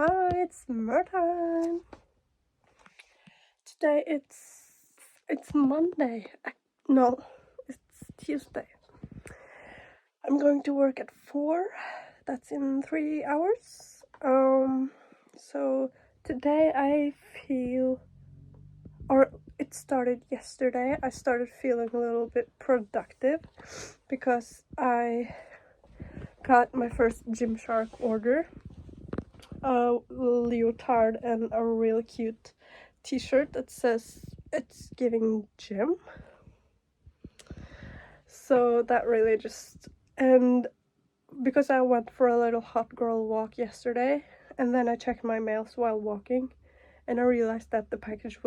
Hi, it's Mørtein. Today it's Monday. No, it's Tuesday. I'm going to work at 4. That's in 3 hours. So today I feel, or it started yesterday. I started feeling a little bit productive because I got my first Gymshark order. A leotard and a really cute t-shirt that says it's giving gym. So that really just, and because I went for a little hot girl walk yesterday, and then I checked my mails while walking, and I realized that the package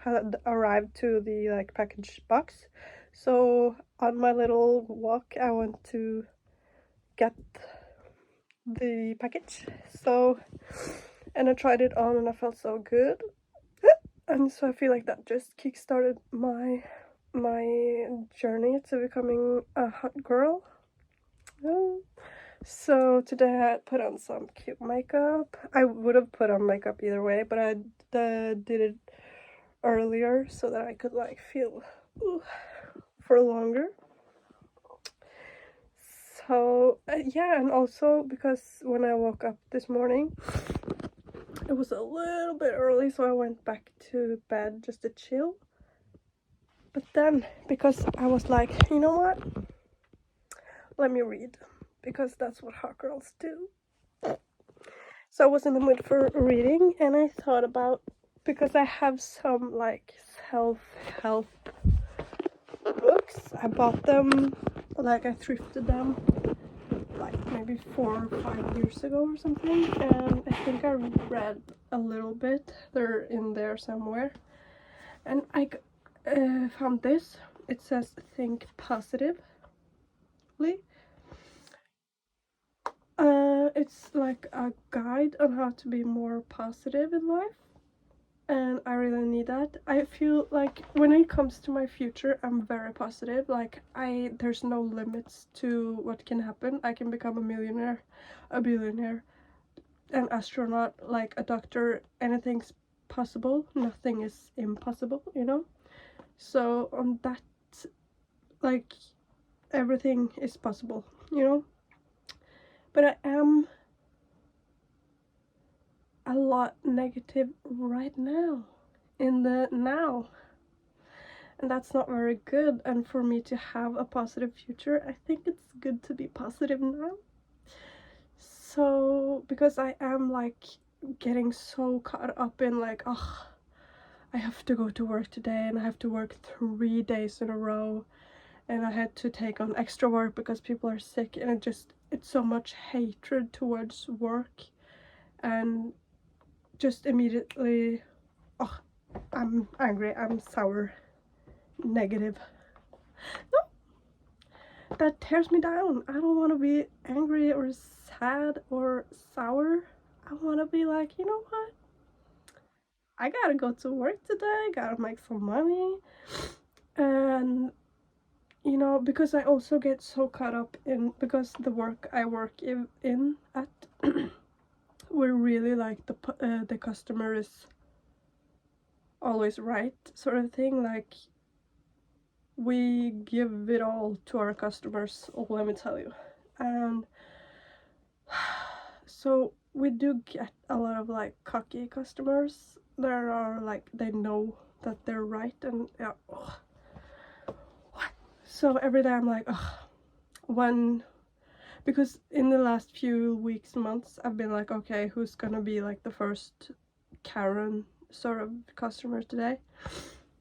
had arrived to the package box. So on my little walk I went to get the package. And I tried it on and I felt so good. And so I feel like that just kickstarted my journey to becoming a hot girl. So today I put on some cute makeup. I would have put on makeup either way, but I did it earlier so that I could feel for longer. So yeah, and also because when I woke up this morning it was a little bit early, so I went back to bed just to chill. But then, because I was like, you know what? Let me read, because that's what hot girls do. So I was in the mood for reading, and I thought about, because I have some self-help books. I bought them, I thrifted them maybe 4 or 5 years ago or something, and I think I read a little bit. They're in there somewhere, and I found this. It says think positively. It's like a guide on how to be more positive in life, and I really need that. I feel like when it comes to my future I'm very positive. There's no limits to what can happen. I can become a millionaire, a billionaire, an astronaut, a doctor. Anything's possible. Nothing is impossible, you know. So on that, everything is possible, you know. But I am a lot negative right now, in the now, and that's not very good. And for me to have a positive future, I think it's good to be positive now. So because I am getting so caught up in I have to go to work today, and I have to work 3 days in a row, and I had to take on extra work because people are sick, and it's so much hatred towards work, and just immediately, I'm angry, I'm sour, negative. No, that tears me down. I don't want to be angry or sad or sour. I want to be you know what? I gotta go to work today, gotta make some money. And you know, because I also get so caught up in, because the work I work in at we're really the customer is always right sort of thing. We give it all to our customers, let me tell you. And so we do get a lot of cocky customers that are they know that they're right, and yeah. So every day I'm because in the last few weeks, months, I've been okay, who's gonna be the first Karen sort of customer today?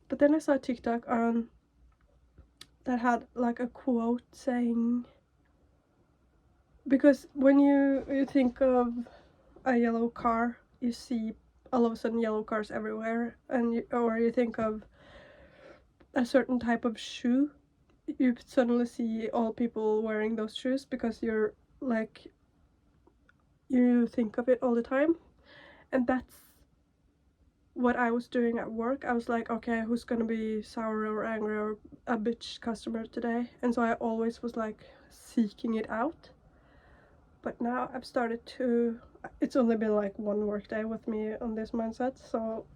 But then I saw a TikTok on that had a quote saying, because when you think of a yellow car, you see all of a sudden yellow cars everywhere, and or you think of a certain type of shoe, you suddenly see all people wearing those shoes because you think of it all the time. And that's what I was doing at work. I was okay, who's gonna be sour or angry or a bitch customer today? And so I always was seeking it out. But now I've started to, it's only been like one work day with me on this mindset, so,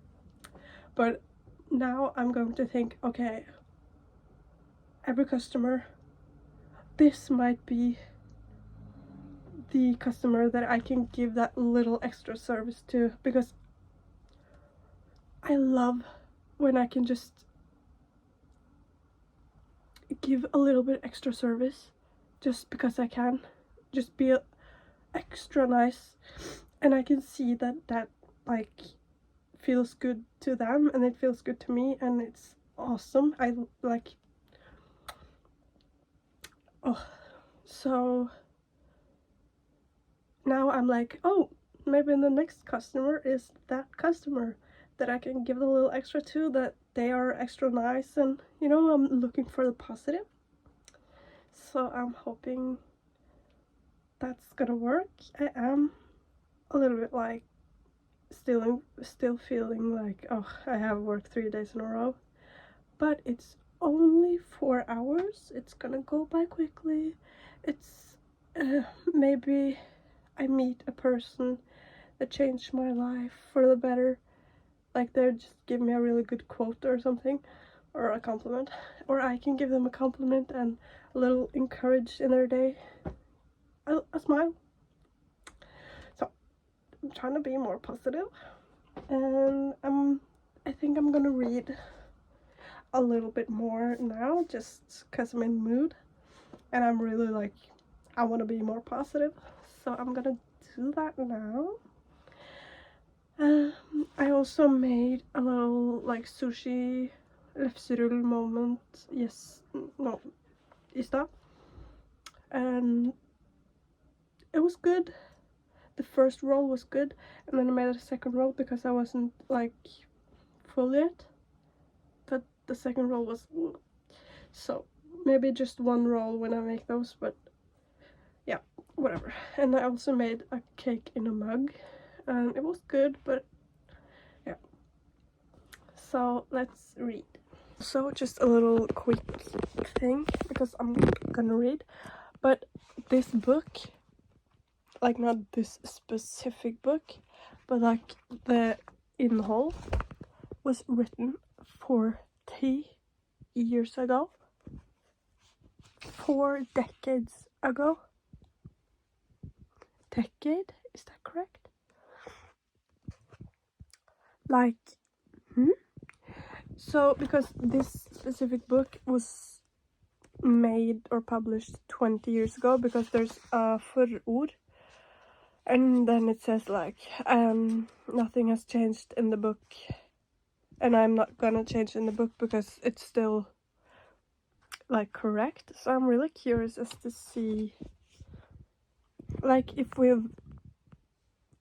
but now I'm going to think, okay, every customer, this might be the customer that I can give that little extra service to, because I love when I can just give a little bit extra service just because I can, just be extra nice, and I can see that like feels good to them and it feels good to me, and it's awesome. I like, oh, so now I'm like, oh, maybe the next customer is that customer that I can give a little extra to, that they are extra nice, and you know, I'm looking for the positive. So I'm hoping that's gonna work. I am a little bit like still feeling like, oh, I have worked 3 days in a row, but it's only 4 hours. It's gonna go by quickly. It's maybe I meet a person that changed my life for the better, like they just give me a really good quote or something, or a compliment, or I can give them a compliment and a little encourage in their day, a smile. So I'm trying to be more positive, and I think I'm gonna read a little bit more now, just because I'm in the mood and I'm really like, I want to be more positive, so I'm gonna do that now. I also made a little like sushi lefserull moment, i stad, and it was good. The first roll was good, and then I made a second roll because I wasn't like full yet, but the second roll was, so maybe just one roll when I make those, but yeah, whatever. And I also made a cake in a mug, and it was good, but yeah. So let's read. So just a little quick thing, because I'm gonna read, but this book, like not this specific book, but like the innehåll was written 40 years ago. 4 decades ago. Decade? Is that correct? Like, So, because this specific book was made or published 20 years ago, because there's a forord, and then it says like, nothing has changed in the book, and I'm not gonna change in the book because it's still like correct. So I'm really curious as to see, like, if we've,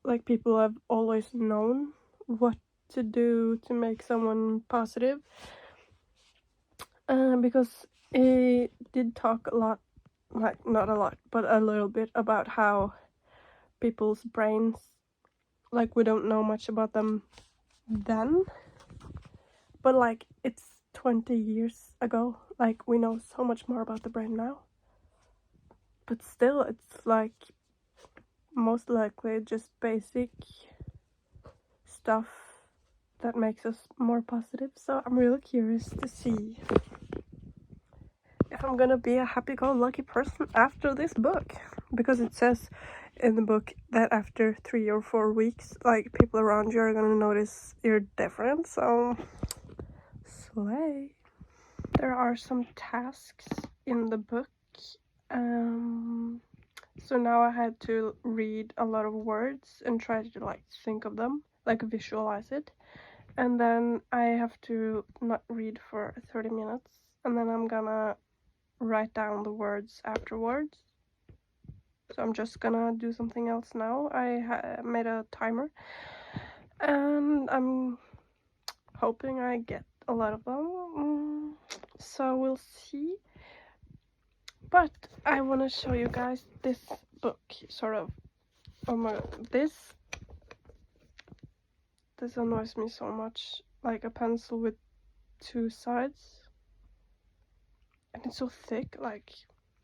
like, people have always known what to do to make someone positive, because it did talk a lot, like not a lot, but a little bit, about how people's brains, like, we don't know much about them then, but like it's 20 years ago, like we know so much more about the brain now, but still it's like most likely just basic stuff that makes us more positive. So I'm really curious to see if I'm gonna be a happy-go-lucky person after this book, because it says in the book that after 3 or 4 weeks, like, people around you are gonna notice you're different. So slay. There are some tasks in the book, so now I had to read a lot of words and try to like think of them, like visualize it, and then I have to not read for 30 minutes, and then I'm gonna write down the words afterwards. So I'm just gonna do something else now. I made a timer, and I'm hoping I get a lot of them, so we'll see. But I want to show you guys this book, sort of. Oh my god, this annoys me so much, like a pencil with 2 sides, and it's so thick, like,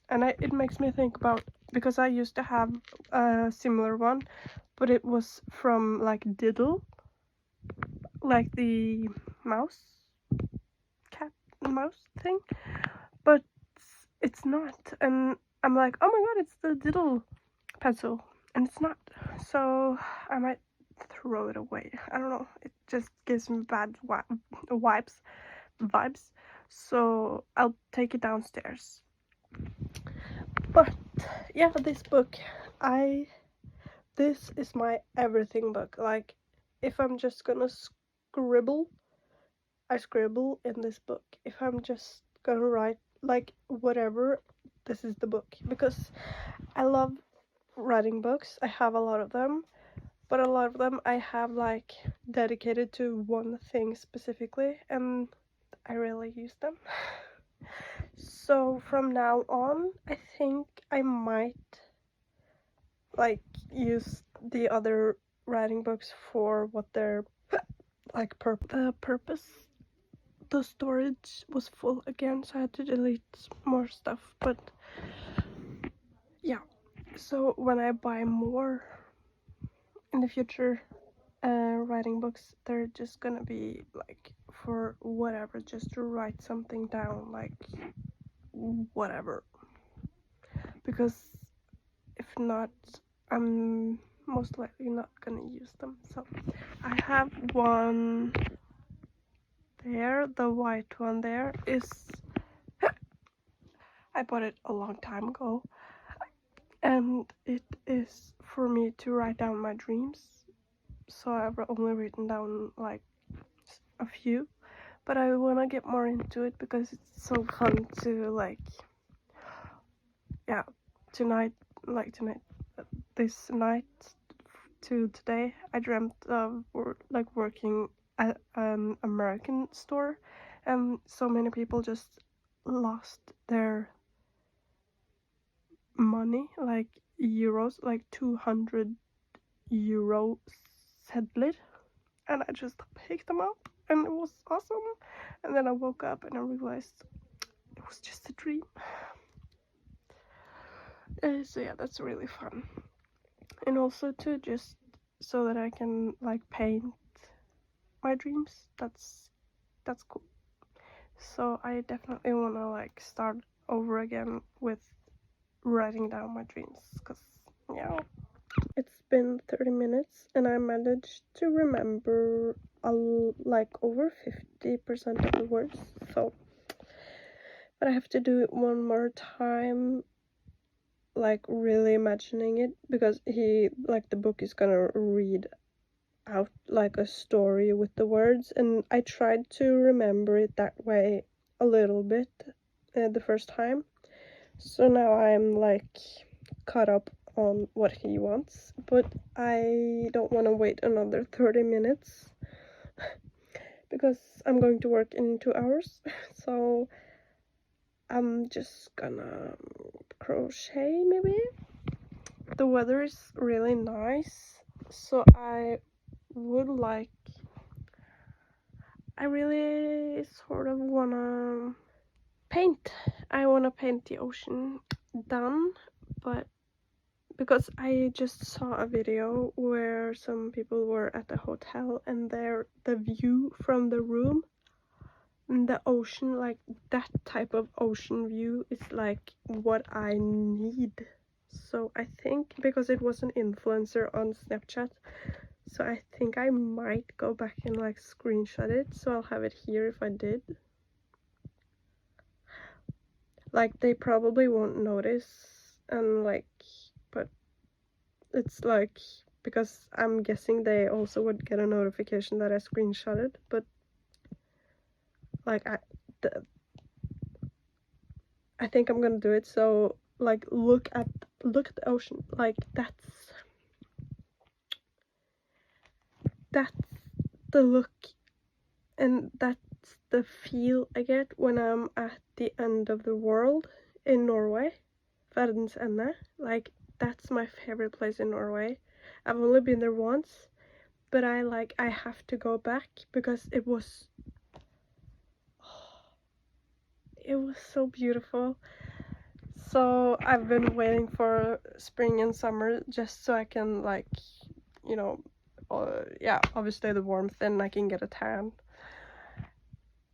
and it makes me think about because I used to have a similar one, but it was from like Diddle, like the mouse, cat mouse thing, but it's not. And I'm like, oh my god, it's the Diddle pencil, and it's not. So I might throw it away. I don't know. It just gives me bad vibes. So I'll take it downstairs. But yeah, this book, this is my everything book. Like, if I'm just gonna scribble, I scribble in this book. If I'm just gonna write, like, whatever, this is the book. Because I love writing books. I have a lot of them, but a lot of them I have like dedicated to one thing specifically, and I really use them. So from now on, I think I might like use the other writing books for what they're like purpose. The storage was full again, so I had to delete more stuff. But yeah, so when I buy more in the future writing books, they're just gonna be like for whatever, just to write something down, like whatever, because if not, I'm most likely not gonna use them. So I have one there, the white one there is I bought it a long time ago, and it is for me to write down my dreams. So I've only written down like a few, but I want to get more into it because it's so fun to like, yeah, tonight, this night to today, I dreamt of like working at an American store, and so many people just lost their money, like euros, like 200 euro sedler, and I just picked them up, and it was awesome. And then I woke up and I realized it was just a dream. So yeah, that's really fun. And also to just so that I can like paint my dreams, that's cool. So I definitely want to like start over again with writing down my dreams, because yeah, it's been 30 minutes and I managed to remember like over 50% of the words. So, but I have to do it one more time, like really imagining it, because he like the book is gonna read out like a story with the words, and I tried to remember it that way a little bit the first time. So now I'm like caught up on what he wants, but I don't want to wait another 30 minutes because I'm going to work in 2 hours. So I'm just gonna crochet maybe. The weather is really nice, so I really sort of wanna paint. I wanna paint the ocean done, but because I just saw a video where some people were at a hotel and the view from the room and the ocean, like that type of ocean view, is like what I need. So I think, because it was an influencer on Snapchat, so I think I might go back and like screenshot it, so I'll have it here if I did. Like, they probably won't notice, and like, but it's like, because I'm guessing they also would get a notification that I screenshotted, but like I think I'm gonna do it. So like, look at the ocean, like that's the look, and that's the feel I get when I'm at the end of the world in Norway, Verdens Ende. Like, that's my favorite place in Norway. I've only been there once, but I have to go back because it was so beautiful. So I've been waiting for spring and summer just so I can, like, you know, yeah, obviously the warmth and I can get a tan.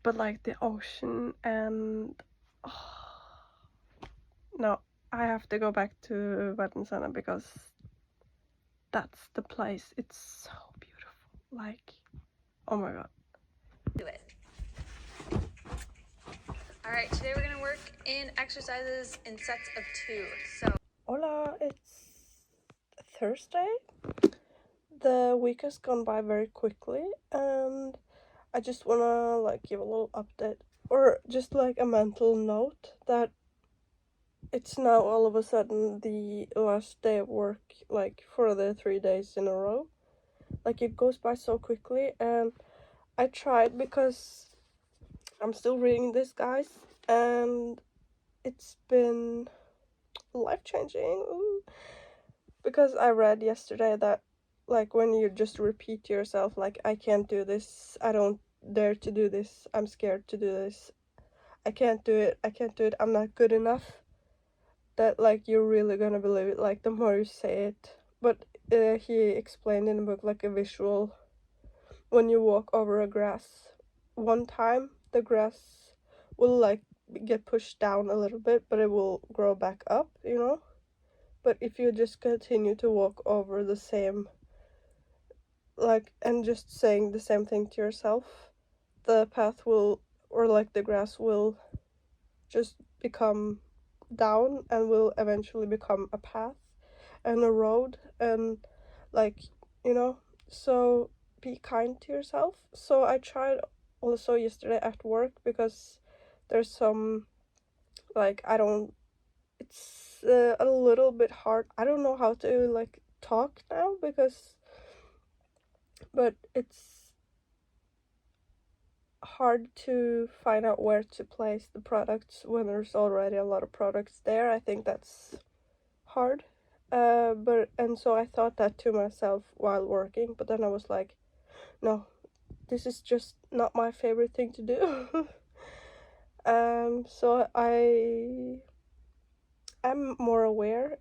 But like the ocean and no, I have to go back to Mørtein because that's the place. It's so beautiful. Like, oh my god. Do it. All right, today we're gonna work in exercises in sets of 2. So, Hola, it's Thursday. The week has gone by very quickly, and I just wanna like give a little update or just like a mental note that it's now all of a sudden the last day of work, like for the 3 days in a row. Like it goes by so quickly, and I tried because I'm still reading this, guys, and it's been life-changing. Because I read yesterday that like when you just repeat to yourself like I can't do this, I don't dare to do this, I'm scared to do this, I can't do it, I'm not good enough, that like you're really gonna believe it like the more you say it. But he explained in the book like a visual. When you walk over a grass one time, the grass will like get pushed down a little bit, but it will grow back up, you know. But if you just continue to walk over the same, like, and just saying the same thing to yourself, the path will, or like the grass will just become down and will eventually become a path and a road, and like, you know, so be kind to yourself. So I tried also yesterday at work because there's some, like, I don't, it's a little bit hard. I don't know how to like talk now because, but it's hard to find out where to place the products when there's already a lot of products there. I think that's hard. But and so I thought that to myself while working, but then I was like, no, this is just not my favorite thing to do. So I'm more aware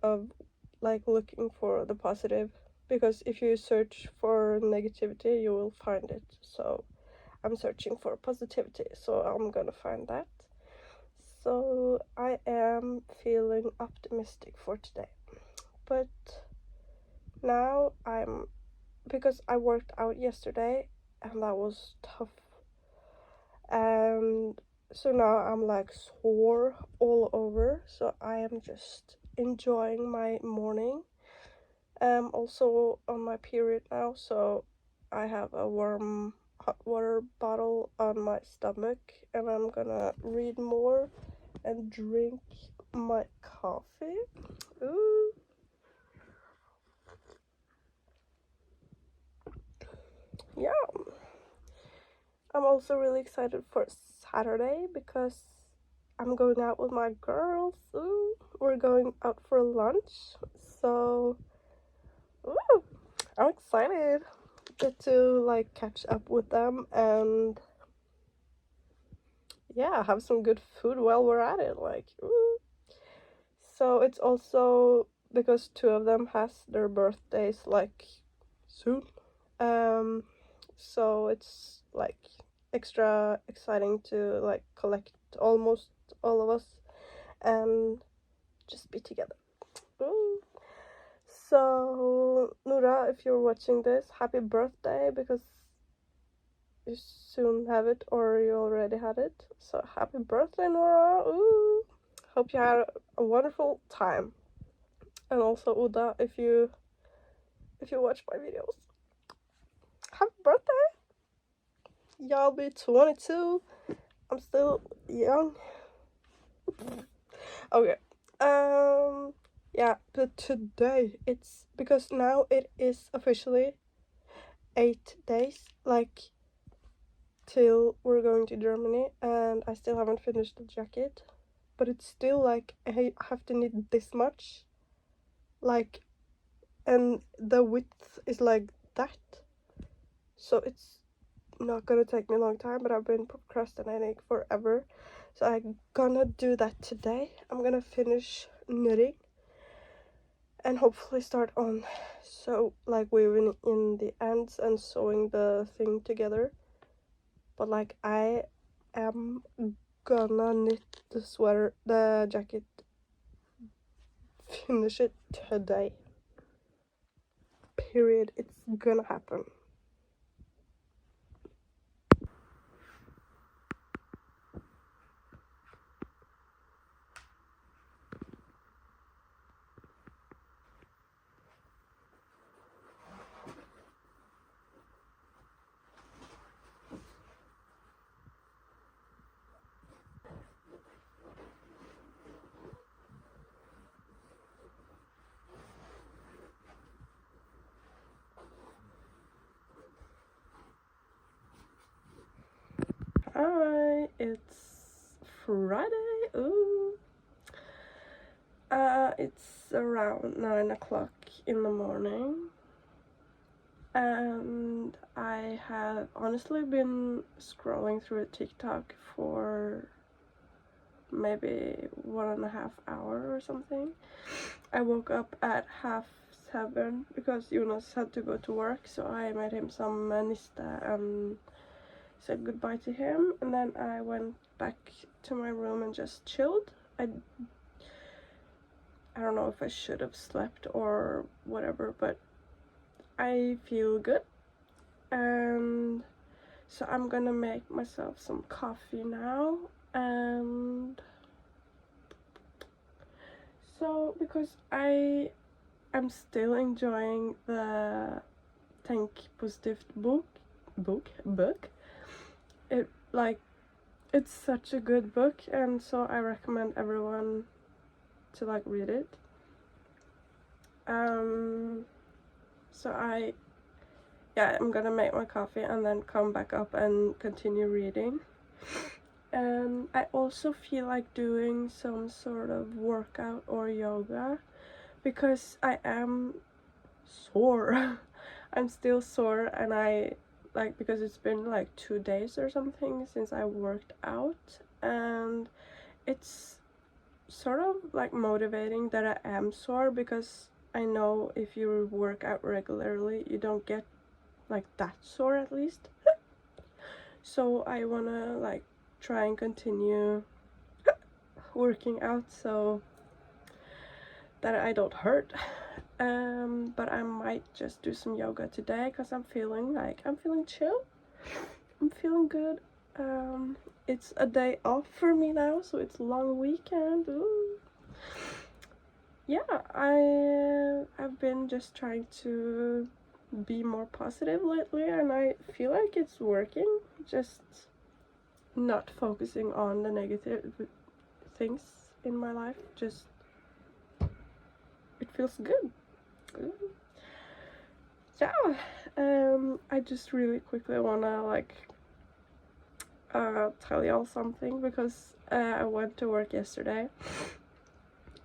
of like looking for the positive, because if you search for negativity you will find it. So I'm searching for positivity, so I'm gonna find that. So I am feeling optimistic for today. But now because I worked out yesterday and that was tough, and so now I'm like sore all over, so I am just enjoying my morning. I'm also on my period now, so I have a warm hot water bottle on my stomach, and I'm gonna read more and drink my coffee. Ooh. Yeah. I'm also really excited for Saturday because I'm going out with my girls. Ooh. We're going out for lunch. So, ooh, I'm excited. Get to like catch up with them and yeah, have some good food while we're at it. Like, ooh. So it's also because 2 of them has their birthdays like soon. So it's like extra exciting to like collect almost all of us and just be together. Ooh. So Nora, if you're watching this, happy birthday, because you soon have it or you already had it. So happy birthday, Nora. Ooh. Hope you had a wonderful time. And also Uda, if you watch my videos, happy birthday. Y'all be 22. I'm still young. Okay. Yeah, but today it's because now it is officially 8 days like till we're going to Germany, and I still haven't finished the jacket, but it's still like I have to knit this much, like, and the width is like that, so it's not gonna take me a long time, but I've been procrastinating forever. So I'm gonna do that today. I'm gonna finish knitting and hopefully start on weaving in the ends and sewing the thing together. But like I am gonna knit the jacket, finish it today. Period. It's gonna happen. Hi, it's Friday. Ooh. It's around 9 o'clock in the morning, and I have honestly been scrolling through TikTok for maybe 1.5 hours or something. I woke up at 7:30 because Jonas had to go to work, so I made him some nista and said goodbye to him, and then I went back to my room and just chilled. I don't know if I should have slept or whatever, but I feel good. And so I'm gonna make myself some coffee now, and so because I'm still enjoying the Tänk Positivt book. It's such a good book, and so I recommend everyone to read it. So I'm gonna make my coffee and then come back up and continue reading. And I also feel like doing some sort of workout or yoga because I am sore. I'm still sore, and because it's been 2 days or something since I worked out, and it's sort of motivating that I am sore, because I know if you work out regularly you don't get that sore, at least. So I wanna try and continue working out so that I don't hurt. But I might just do some yoga today because I'm feeling chill. I'm feeling good. It's a day off for me now, so it's a long weekend. Ooh. Yeah, I've been just trying to be more positive lately, and I feel like it's working. Just not focusing on the negative things in my life. Just it feels good. Yeah. I just really quickly wanna tell y'all something, because I went to work yesterday,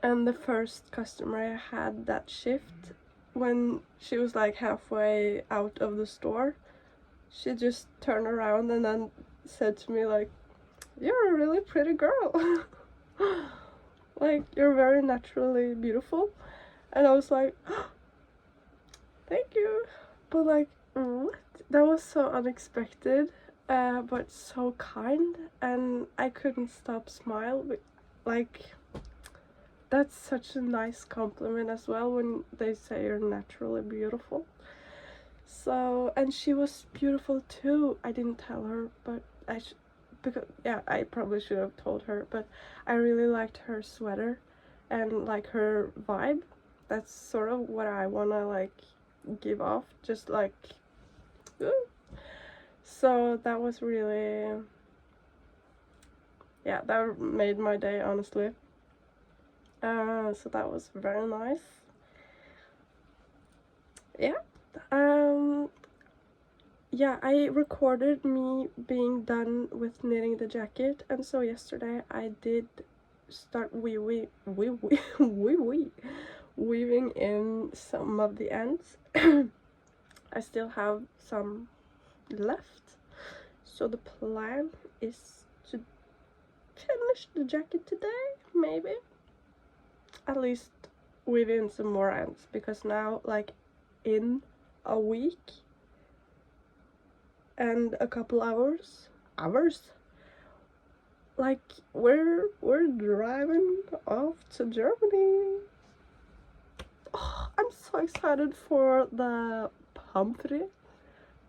and the first customer I had that shift, when she was halfway out of the store, she just turned around and then said to me "You're a really pretty girl." You're very naturally beautiful. And I was like, thank you. But what? That was so unexpected, but so kind, and I couldn't stop smiling. That's such a nice compliment as well, when they say you're naturally beautiful. So, and she was beautiful too. I didn't tell her, but I probably should have told her, but I really liked her sweater and her vibe. That's sort of what I wanna give off, just so that was really, yeah, that made my day, honestly. So that was very nice. Yeah. Yeah, I recorded me being done with knitting the jacket, and so yesterday I did start weaving in some of the ends. I still have some left, so the plan is to finish the jacket today, maybe. At least within some more ends, because now, like, in a week and a couple hours, like, we're driving off to Germany. Oh, I'm so excited for the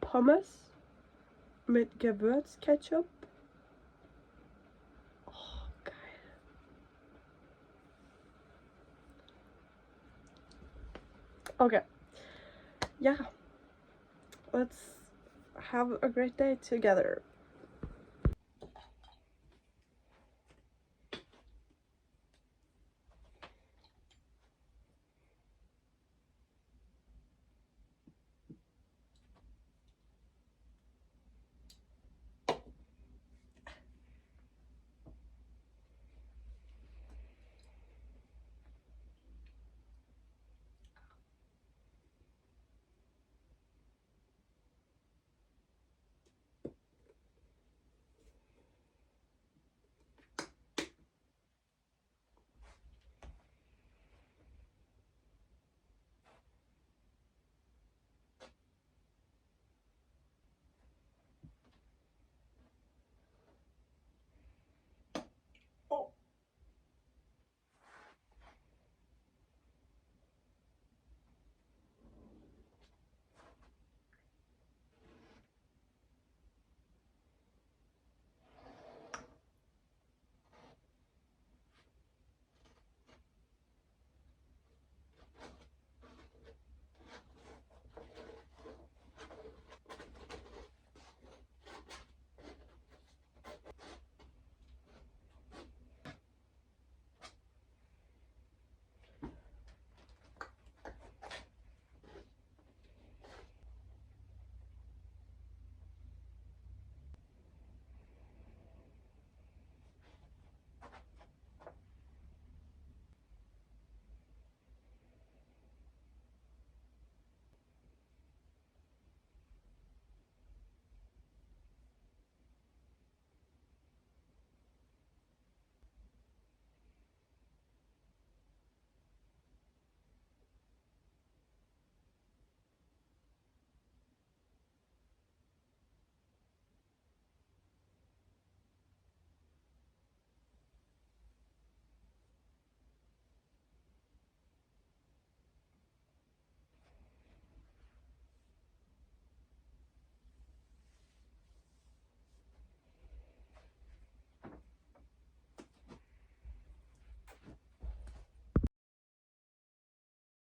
pommes mit Gewürzketchup. Oh, geil. Okay, yeah, let's have a great day together.